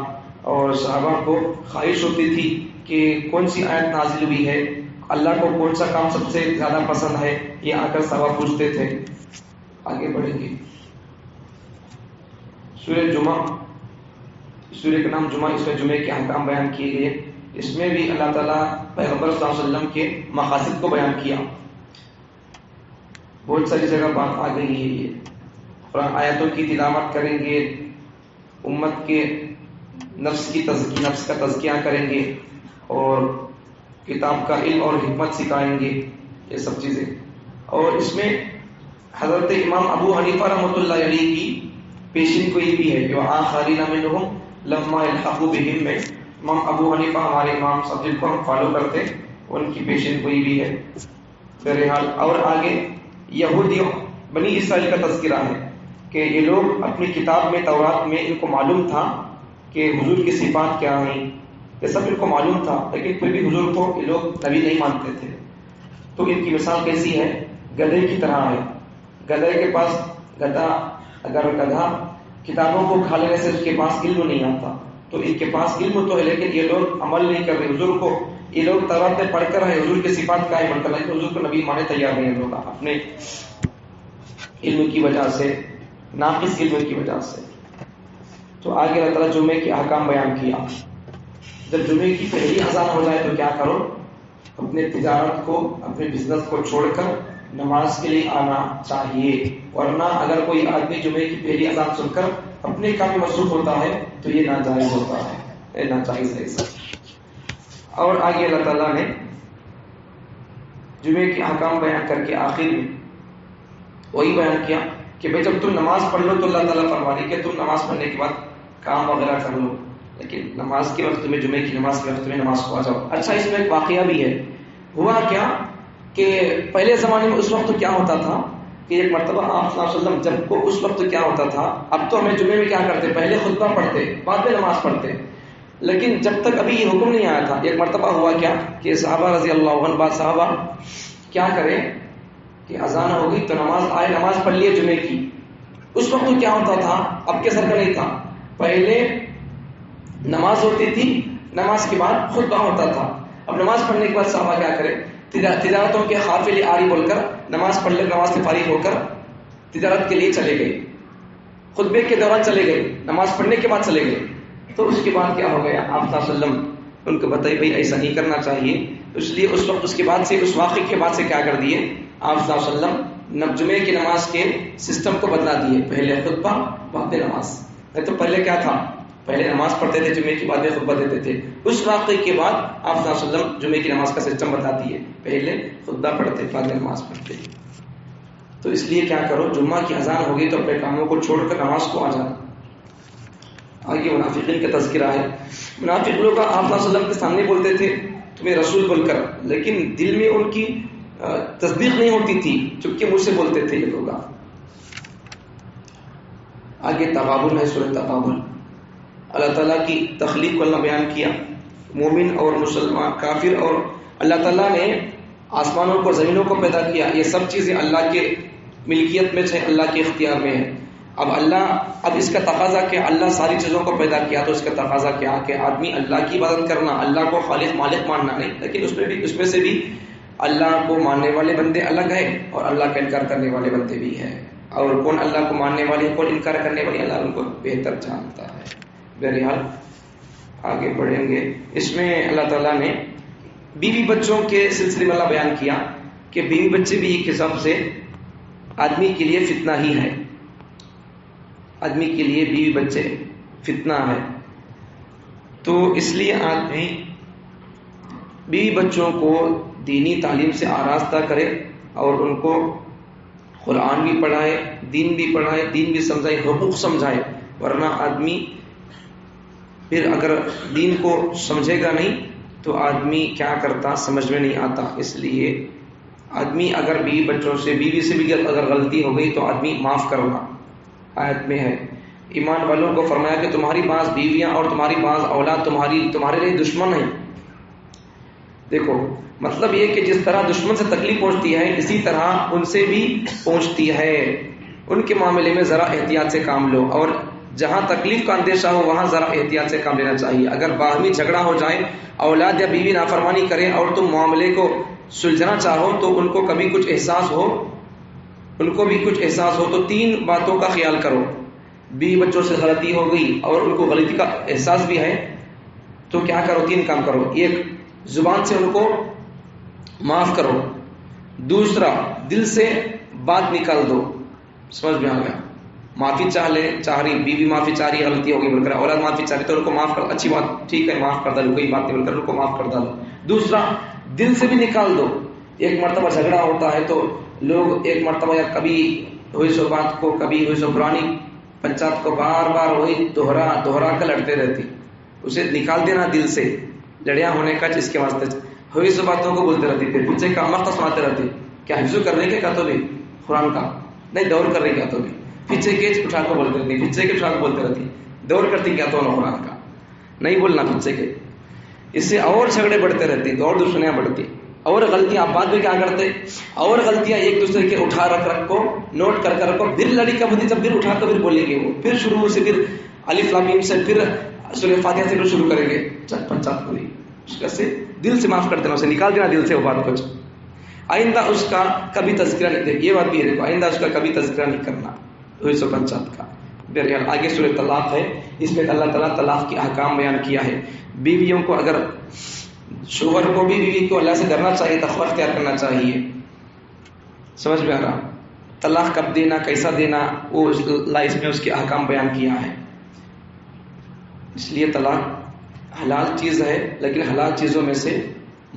اور صحابہ کو خواہش ہوتی تھی کہ کون سی آیت نازل ہوئی ہے, اللہ کو کون سا کام سب سے زیادہ پسند ہے, یہ آ کر صحابہ پوچھتے تھے. آگے بڑھیں گے. سورہ جمعہ, سورہ کا نام جمعہ, اس میں جمعے کے احکام بیان کیے گئے. اس میں بھی اللہ تعالیٰ پیغمبر صلی اللہ علیہ وسلم کے مقاصد کو بیان کیا. بہت ساری جگہ بات آ گئی ہے. یہ قرآن آیتوں کی تلاوت کریں گے, امت کے نفس کا تزکیہ کریں گے, اور کتاب کا علم اور حکمت سکھائیں گے, یہ سب چیزیں. اور اس میں حضرت امام ابو حنیفہ رحمۃ اللہ علیہ کی پیشین گوئی بھی ہے, جو آخرین منہم لما الحقوا بہم میں امام ابو حنیفہ ہمارے امام سب جن کو ہم فالو کرتے, ان کی پیشین گوئی بھی ہے. بہرحال اور آگے یہودیوں بنی اسرائیل کا تذکرہ ہے کہ یہ لوگ اپنی کتاب میں تورات میں ان کو معلوم تھا کہ حضور کی صفات کیا ہیں, یہ سب ان کو معلوم تھا, لیکن پھر بھی حضور کو یہ لوگ نبی نہیں مانتے تھے. تو ان کی مثال کیسی ہے, گدھے کی طرح ہے. گدھے کے پاس اگر گدھا کتابوں کو کھا لینے سے اس کے پاس علم نہیں آتا, تو ان کے پاس علم تو ہے لیکن یہ لوگ عمل نہیں کر رہے. حضور کو یہ لوگ تورات میں پڑھ کر ہے حضور کی صفات کا عمل کر رہے, حضور کو نبی مانے تیار نہیں لوگ اپنے علم کی وجہ سے, ناقص علم کی وجہ سے. تو آگے اللہ تعالیٰ جمعے کے احکام بیان کیا. جب جمعے کی پہلی اذان ہو جائے تو کیا کرو, اپنے تجارت کو اپنے بزنس کو چھوڑ کر نماز کے لیے آنا چاہیے, ورنہ اگر کوئی آدمی جمعے کی پہلی اذان سن کر اپنے کام میں مصروف ہوتا ہے تو یہ ناجائز ہوتا ہے, ناجائز ہے. اور آگے اللہ تعالیٰ نے جمعے کے احکام بیان کر کے آخر میں وہی بیان کیا کہ بھائی جب تم نماز پڑھ لو تو اللہ تعالیٰ فرمانے کہ تم نماز پڑھنے کے بعد کام وغیرہ کر لو, لیکن نماز کے وقت میں جمعے کی نماز کے وقت میں نماز کو آ جاؤ. اچھا, اس میں ایک واقعہ بھی ہے. ہوا کیا کہ پہلے زمانے میں اس وقت کیا ہوتا تھا کہ ایک مرتبہ آپ صلی اللہ علیہ وسلم جب کو اس وقت کیا ہوتا تھا, اب تو ہمیں جمعے میں کیا کرتے, پہلے خطبہ پڑھتے بعد میں نماز پڑھتے, لیکن جب تک ابھی یہ حکم نہیں آیا تھا، ایک مرتبہ ہوا کیا کہ صحابہ رضی اللہ عنہ، بعض صحابہ کیا کریں کہ اذان ہو گئی تو نماز آئے، نماز پڑھ لیے جمعے کی. اس وقت کیا ہوتا تھا، اب کے سر کا نہیں تھا، پہلے نماز ہوتی تھی، نماز کے بعد خطبہ ہوتا تھا. اب نماز پڑھنے کے بعد صحابہ کیا کرے، تجارتوں کے حافل آری بول کر نماز پڑھ لے، نماز سے فارغ ہو کر تجارت کے لیے چلے گئے، خطبے کے دوران چلے گئے، نماز پڑھنے کے بعد چلے گئے. تو اس کے بعد کیا ہو گیا، آپ صلی اللہ علیہ وسلم ان کو بتائی بھائی ایسا نہیں کرنا چاہیے. اس لیے اس وقت اس کے بعد سے، اس واقعے کے بعد سے کیا کر دیے آپ صلی اللہ علیہ وسلم، جمعے کی نماز کے سسٹم کو بدلا دیے، پہلے خطبہ بعد نماز. نہیں تو پہلے کیا تھا، پہلے نماز پڑھتے تھے، جمعے کی بعد خطبہ دیتے تھے. اس واقعے کے بعد آپ صلی اللہ علیہ وسلم جمعے کی نماز کا سسٹم بتا دیے، پہلے خطبہ پڑھتے بعد نماز پڑھتے. تو اس لیے کیا کرو، جمعہ کی اذان ہوگی تو اپنے کاموں کو چھوڑ کر نماز کو آ جانا. آگے منافقین کا تذکرہ ہے. منافق لوگ آپ صلی اللہ علیہ وسلم کے سامنے بولتے تھے تمہیں رسول بول کر، لیکن دل میں ان کی تصدیق نہیں ہوتی تھی، چونکہ مجھ سے بولتے تھے یہ لوگ. آگے تغابن ہے، سورۃ تغابن. اللہ تعالیٰ کی تخلیق کو اللہ بیان کیا، مومن اور مسلمان، کافر، اور اللہ تعالیٰ نے آسمانوں کو زمینوں کو پیدا کیا. یہ سب چیزیں اللہ کے ملکیت میں ہے، اللہ کے اختیار میں ہے. اب اس کا تقاضا کہ اللہ ساری چیزوں کو پیدا کیا، تو اس کا تقاضا کیا کہ آدمی اللہ کی عبادت کرنا، اللہ کو خالق مالک ماننا نہیں. لیکن اس میں سے بھی اللہ کو ماننے والے بندے الگ ہیں اور اللہ کا انکار کرنے والے بندے بھی ہیں. اور کون اللہ کو ماننے والے، کون انکار کرنے والے، اللہ ان کو بہتر جانتا ہے. بہرحال آگے بڑھیں گے. اس میں اللہ تعالیٰ نے بیوی بچوں کے سلسلے میں اللہ بیان کیا کہ بیوی بچے بھی ایک حساب سے آدمی کے لیے فتنہ ہی ہے. آدمی کے لیے بیوی بچے فتنہ ہے. تو اس لیے آدمی بیوی بچوں کو دینی تعلیم سے آراستہ کرے اور ان کو قرآن بھی پڑھائے، دین بھی پڑھائے، دین بھی سمجھائے، حقوق سمجھائے. ورنہ آدمی پھر اگر دین کو سمجھے گا نہیں تو آدمی کیا کرتا سمجھ میں نہیں آتا. اس لیے آدمی اگر بیوی بچوں سے، بیوی سے بھی اگر غلطی ہو گئی تو آدمی معاف کرنا. آیت میں ہے ایمان والوں کو فرمایا کہ تمہاری بعض بیویاں اور تمہاری بعض اولاد تمہارے لیے دشمن ہیں. دیکھو مطلب یہ کہ جس طرح دشمن سے تکلیف پہنچتی ہے اسی طرح ان سے بھی پہنچتی ہے. ان کے معاملے میں ذرا احتیاط سے کام لو، اور جہاں تکلیف کا اندیشہ ہو وہاں ذرا احتیاط سے کام لینا چاہیے. اگر باہمی جھگڑا ہو جائے، اولاد یا بیوی نافرمانی کرے اور تم معاملے کو سلجھنا چاہو تو ان کو کبھی کچھ احساس ہو، ان کو بھی کچھ احساس ہو، تو 3 باتوں کا خیال کرو. بیوی بچوں سے غلطی ہو گئی اور ان کو غلطی کا احساس بھی ہے تو کیا کرو، 3 کام کرو. ایک، زبان سے ان کو معاف کرو. دوسرا، دل سے بات نکال دو. سمجھ میں آ گیا؟ معافی چاہ رہی بیوی، معافی چاہ رہی، غلطی ہو گئی بول کر، اولاد معافی چاہ رہی تو ان کو معاف کر، اچھی بات، ٹھیک ہے معاف کر ڈالو، کوئی بات نہیں بول کر ان کو معاف کر ڈالو. دوسرا، دل سے بھی نکال دو. ایک مرتبہ جھگڑا ہوتا ہے تو لوگ ایک مرتبہ یا کبھی ہوئی سو بات کو، کبھی ہوئی سو پرانی پنچایت کو بار بار وہی دوہرا کر لڑتے رہتی. اسے نکال دینا دل سے. لڑیاں ہونے کا اس کے واسطے ہوئی سو باتوں کو بولتے رہتی تھے، پیچھے کا مقت سناتے رہتے. کیا حفظ کرنے کے کہا تو بھی قرآن کا نہیں، دور کرنے کا تو بھی پیچھے کے اٹھا کو بولتے رہتی، پیچھے کے اٹھا کو بولتے رہتی. دور کرتی کیا تو قرآن کا نہیں بولنا پیچھے کے. اس سے اور جھگڑے بڑھتے رہتے، اور دشمنیاں بڑھتی، اور غلطیاں. آپ بعد میں کیا کرتے، اور غلطیاں ایک دوسرے کے اٹھا رکھ کو نوٹ کر رکھو. پھر لڑی کا بدی جب پھر اٹھا کر پھر بولیں گے، وہ پھر شروع سے، پھر الف لام میم سے، پھر سورہ فاتحہ سے پھر شروع کریں گے پنچات پوری. اس کا سے دل سے معاف کر دینا، اسے نکال دینا دل سے وہ بات کچھ. آئندہ اس کا کبھی تذکرہ نہیں دے. یہ بات بھی ہے دیکھو، آئندہ اس کا کبھی تذکرہ نہیں کرنا ہوئی سو پنچات کا. بہرحال آگے سورہ طلاق ہے، اس میں اللہ تعالیٰ طلاق کے احکام بیان کیا ہے. بیویوں کو، اگر شوہر کو بھی بیوی کو اللہ سے ڈرنا چاہیے، تقویٰ اختیار کرنا چاہیے. سمجھ میں آ رہا؟ طلاق کب دینا، کیسا دینا، وہ اللہ اس میں اس کے احکام بیان کیا ہے. اس لیے طلاق حلال چیز ہے، لیکن حلال چیزوں میں سے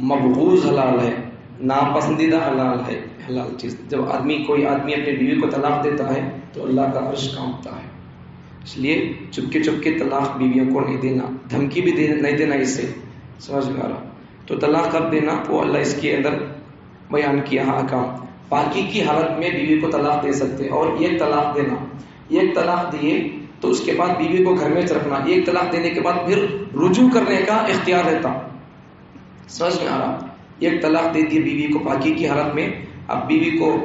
مبغوض حلال ہے، ناپسندیدہ حلال ہے. حلال چیز جب کوئی آدمی اپنی بیوی کو طلاق دیتا ہے تو اللہ کا عرش کانپتا ہے. اس لیے چپکے طلاق بیویوں کو نہیں دینا، دھمکی بھی نہیں دینا. اس سے سمجھ میں آ رہا؟ تو طلاق کب دینا وہ اللہ اس کے اندر بیان کیا احکام. باقی کی حالت میں بیوی کو طلاق دے سکتے، اور ایک طلاق دینا، ایک طلاق دیے تو اس کے بعد بیوی کو گھر میں رکھنا. ایک طلاق دینے کے بعد پھر رجوع کرنے کا اختیار رہتا. سمجھ میں آ رہا؟ ایک طلاق دے دی بیوی کو پاکی کی حالت میں، اب بیوی کو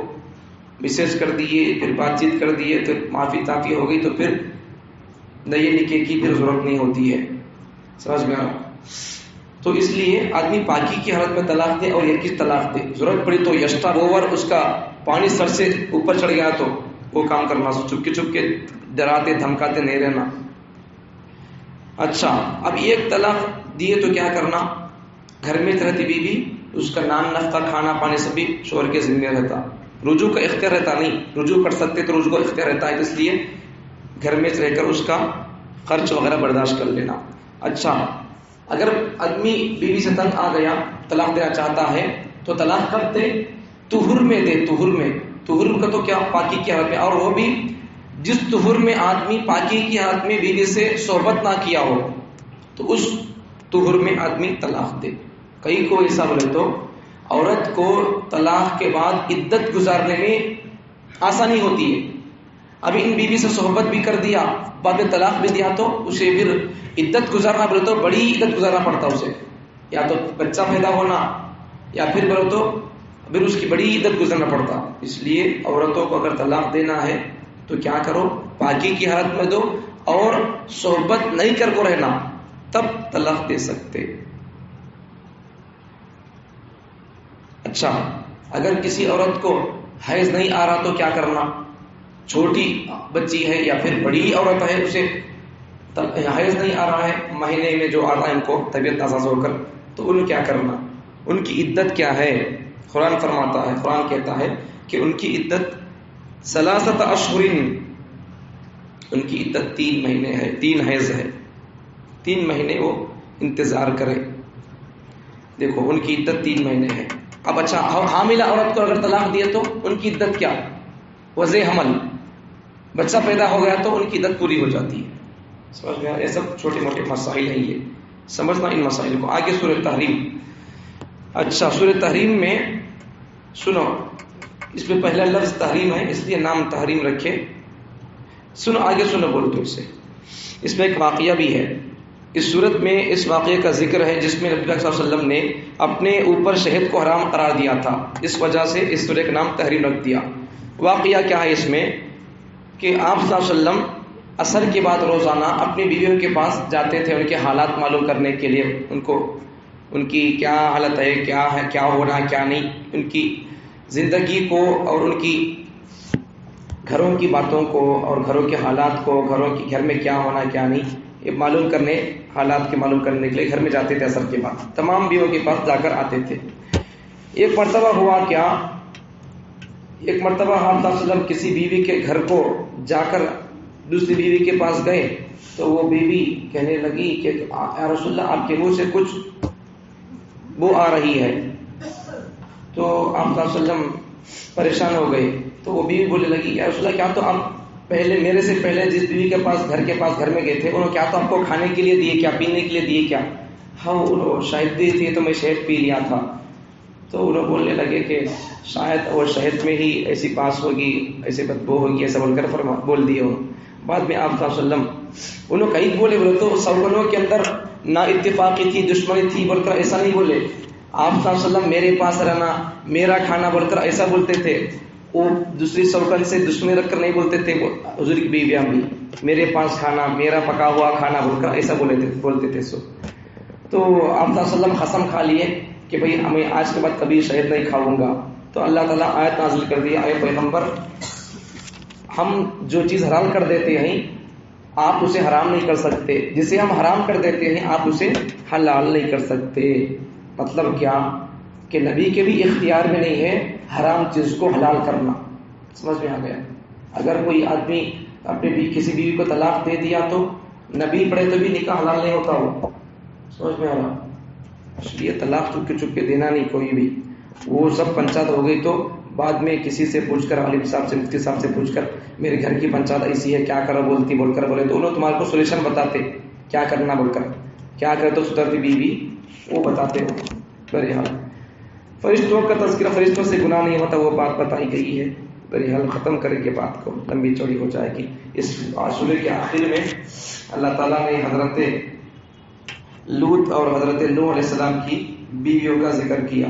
میسج کر دیے، پھر بات چیت کر دیے، تو معافی تافی ہو گئی، تو پھر نئے نکاح کی پھر ضرورت نہیں ہوتی ہے. سمجھ میں آ رہا؟ تو اس لیے آدمی پاکی کی حالت میں طلاق دے اور ایک ہی طلاق دے. ضرورت پڑی تو یسٹا اوور اس کا پانی سر سے اوپر چڑھ گیا تو وہ کام کرنا، چپ کے ڈراتے دھمکاتے نہیں رہنا. اچھا، اب ایک طلاق دیے تو کیا کرنا؟ گھر میں رہتی بیوی، اس کا نان ناشتہ کھانا پانی سبھی شوہر کے ذمہ رہتا. رجوع کا اختیار رہتا نہیں، رجوع کر سکتے تو رجوع کا اختیار رہتا ہے، اس لیے گھر میں رہ کر اس کا خرچ وغیرہ برداشت کر لینا. اچھا، اگر آدمی بیوی سے تنگ آ گیا، طلاق دینا چاہتا ہے تو طلاق کب دے؟ طہر میں دے. طہر کا تو کیا؟ پاکی کی حالت میں، اور وہ بھی جس طہر میں آدمی پاکی کی حالت میں بیوی سے صحبت نہ کیا ہو، تو اس طہر میں آدمی طلاق دے. کئی کو ایسا بولے تو عورت کو طلاق کے بعد عدت گزارنے میں آسانی ہوتی ہے. ابھی ان بیوی سے صحبت بھی کر دیا، بعد میں طلاق بھی دیا، تو اسے پھر عدت گزارنا بولے تو بڑی عدت گزارنا پڑتا اسے، یا تو بچہ پیدا ہونا، یا پھر بولے تو پھر اس کی بڑی عدت گزارنا پڑتا. اس لیے عورتوں کو اگر طلاق دینا ہے تو کیا کرو؟ پاکی کی حالت میں دو، اور صحبت نہیں کر کو رہنا، تب طلاق دے سکتے. اچھا، اگر کسی عورت کو حیض نہیں آ رہا تو کیا کرنا؟ چھوٹی بچی ہے یا پھر بڑی عورت ہے، اسے حیض نہیں آ رہا ہے، مہینے میں جو آتا ہے ان کو طبیعت ناساز ہو کر، تو انہیں کیا کرنا؟ ان کی عدت کیا ہے؟ قرآن فرماتا ہے، قرآن کہتا ہے کہ ان کی عدت ثلاثۃ اشہر، ان کی عدت 3 مہینے ہے، 3 حیض ہے، 3 مہینے وہ انتظار کرے. دیکھو ان کی عدت 3 مہینے ہے. اب اچھا، حاملہ عورت کو اگر طلاق دیے تو ان کی عدت کیا؟ وضع حمل، بچہ پیدا ہو گیا تو ان کی عدت پوری ہو جاتی ہے. سمجھ میں؟ یہ سب چھوٹے موٹے مسائل ہیں، یہ سمجھنا ان مسائل کو. آگے سورہ تحریم. اچھا، سورہ تحریم میں سنو، اس میں پہلا لفظ تحریم ہے، اس لیے نام تحریم رکھے. سنو آگے، سنو بول تو اسے. اس میں ایک واقعہ بھی ہے اس صورت میں. اس واقعے کا ذکر ہے جس میں نبی صلی اللہ علیہ وسلم نے اپنے اوپر شہد کو حرام قرار دیا تھا، اس وجہ سے اس سورہ کا نام تحریم رکھ دیا. واقعہ کیا ہے اس میں کہ آپ صلی اللہ علیہ وسلم عصر کے بعد روزانہ اپنی بیویوں کے پاس جاتے تھے، ان کے حالات معلوم کرنے کے لیے، ان کی کیا حالت ہے، کیا ہو رہا ہے، کیا نہیں، ان کی زندگی کو اور ان کی گھروں کی باتوں کو اور گھروں کے حالات کو، گھر میں کیا ہونا کیا نہیں، یہ معلوم کرنے، حالات کے معلوم کرنے کے لیے گھر میں جاتے تھے. عصر کے بعد تمام بیویوں کے پاس جا کر آتے تھے. ایک مرتبہ ہوا کیا، ایک مرتبہ آپ صلی اللہ علیہ وسلم کسی بیوی کے گھر کو جا کر دوسری بیوی کے پاس گئے تو وہ بیوی کہنے لگی کہ یا رسول اللہ آپ کے منہ سے کچھ بو آ رہی ہے. تو آپ صلی اللہ علیہ وسلم پریشان ہو گئے. تو وہ بیوی بولنے لگی یا رسول اللہ کیا تو آپ پہلے میرے سے پہلے جس بیوی کے پاس گھر میں گئے تھے انہوں کیا تو آپ کو کھانے کے لیے دیے کیا، پینے کے لیے دیے کیا؟ ہاں انہوں شہد دی تھی تو میں شہد پی لیا تھا. تو انہوں بولنے لگے کہ شاید وہ شہد میں ہی ایسی پاس ہوگی، ایسے بدبو ہوگی، ایسا بول کر بول دیے. بعد میں آپ صلی اللہ علیہ وسلم انہوں کہیں بولے تو سوگنوں کے اندر نہ اتفاقی تھی، دشمنی تھی بول کر ایسا نہیں بولے. آپ صلی اللہ علیہ وسلم میرے پاس رہنا، میرا کھانا بول کر ایسا بولتے تھے. وہ دوسری سوگن سے دشمنی رکھ کر نہیں بولتے تھے. حضور کی بیویاں بھی میرے پاس کھانا، میرا پکا ہوا کھانا بول کر ایسا بولتے تھے. تو آپ صلی اللہ علیہ وسلم قسم کھا لیے کہ بھئی میں آج کے بعد کبھی شہد نہیں کھاؤں گا. تو اللہ تعالیٰ آیت نازل کر دیا، اے پیغمبر ہم جو چیز حرام کر دیتے ہیں آپ اسے حرام نہیں کر سکتے، جسے ہم حرام کر دیتے ہیں آپ اسے حلال نہیں کر سکتے. مطلب کیا کہ نبی کے بھی اختیار میں نہیں ہے حرام چیز کو حلال کرنا. سمجھ میں آ گیا؟ اگر کوئی آدمی اپنے کسی بیوی کو طلاق دے دیا تو نبی پڑھے تو بھی نکاح حلال نہیں ہوتا. وہ سمجھ میں آ رہا؟ اس لیے طلاق چپ کے دینا نہیں کوئی بھی. وہ سب پنچایت ہو گئی تو بعد میں کسی سے پوچھ کر، عالم صاحب سے، مفتی صاحب سے پوچھ کر میرے گھر کی پنچایت ایسی ہے کیا کرو بول کر بولے تو انہوں تمہارے کو سولوشن بتاتے کیا کرنا بول کر، کیا کرے تو سدھرتی بیوی وہ بتاتے ہو. بہرحال فرشتوں کا تذکرہ، فرشتوں سے گناہ نہیں ہوتا، وہ بات بتائی گئی ہے. بہرحال ختم کریں گے بات کو، لمبی چوڑی ہو جائے گی. اس سورے کے آخر میں اللہ تعالیٰ نے حضرت لوط اور حضرت نوح علیہ السلام کی بیویوں کا ذکر کیا.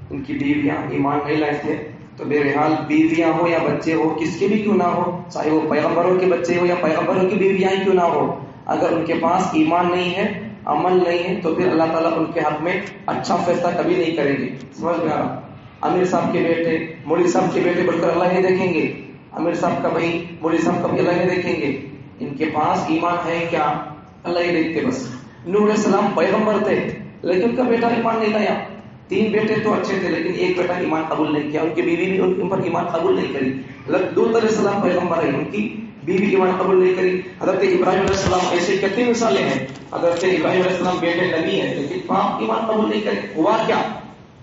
ان کی بیویاں ایمان نہیں لائے تھے، تو بہرحال بیویاں ہو یا بچے ہو، کس کے بھی کیوں نہ ہو، چاہے وہ پیغمبروں کے بچے ہو یا پیغمبروں کی بیویاں ہی کیوں نہ ہو، اگر ان کے پاس ایمان نہیں ہے، عمل نہیں ہے، تو پھر اللہ تعالیٰ ان کے حق میں اچھا فیصلہ کبھی نہیں کریں گے. سمجھ میں آ رہا؟ امیر صاحب کے بیٹے، مولوی صاحب کے بیٹے بڑھ کر اللہ نہیں دیکھیں گے، امیر صاحب کا بھائی مولوی صاحب کا بھی اللہ نہیں دیکھیں گے. ان کے پاس ایمان ہے کیا، اللہ ہی دیکھتے بس. نوح علیہ السلام پیغمبر تھے لیکن ان کا بیٹا ایمان نہیں لایا. 3 بیٹے تو اچھے تھے لیکن ایک بیٹا ایمان قبول نہیں کیا، ان کی بیوی بھی ان پر ایمان قبول نہیں کری. لوط علیہ السلام پیغمبر ہے، ان کی بیوی ایمان قبول نہیں کری. حضرت ابراہیم علیہ السلام، ایسے کتنی مثالیں ہیں. حضرت ابراہیم علیہ السلام بیٹے نبی ہیں لیکن باپ ایمان قبول نہیں کرے. ہوا کیا؟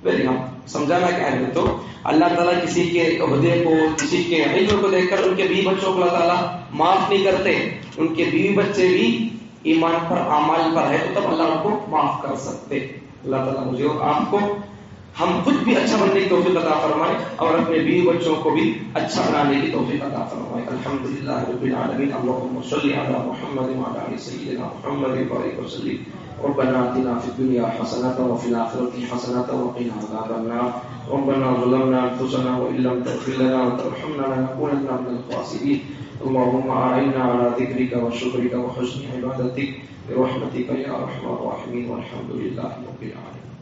ہم سمجھانا کیا ہے، تو اللہ تعالیٰ کسی کے عہدے کو، کسی کے علم کو دیکھ کر ان کے بیوی بچوں کو اللہ تعالیٰ معاف نہیں کرتے. ان کے بیوی بچے بھی ایمان پر، اعمال پر ہے تو تب اللہ ان کو معاف کر سکتے. اللہ تعالیٰ مجھے اور آپ کو، ہم خود بھی اچھا بننے کی توفیق عطا فرمائے اور اپنے بیوی بچوں کو بھی اچھا بنانے کی توفیق عطا فرمائے. الحمدللہ رب العالمین. اللهم صل علی محمد وعلی آل سیدنا محمد وبارک وسلم. ربنا آتنا في الدنيا حسنة وفي الآخرة حسنة وقنا عذاب النار. ربنا ظلمنا أنفسنا وإن لم تغفر لنا وترحمنا لنكونن من الخاسرين. اللهم أعنا على ذكرك وشكرك وحسن عبادتك برحمتك يا أرحم الراحمين. والحمد لله رب العالمين.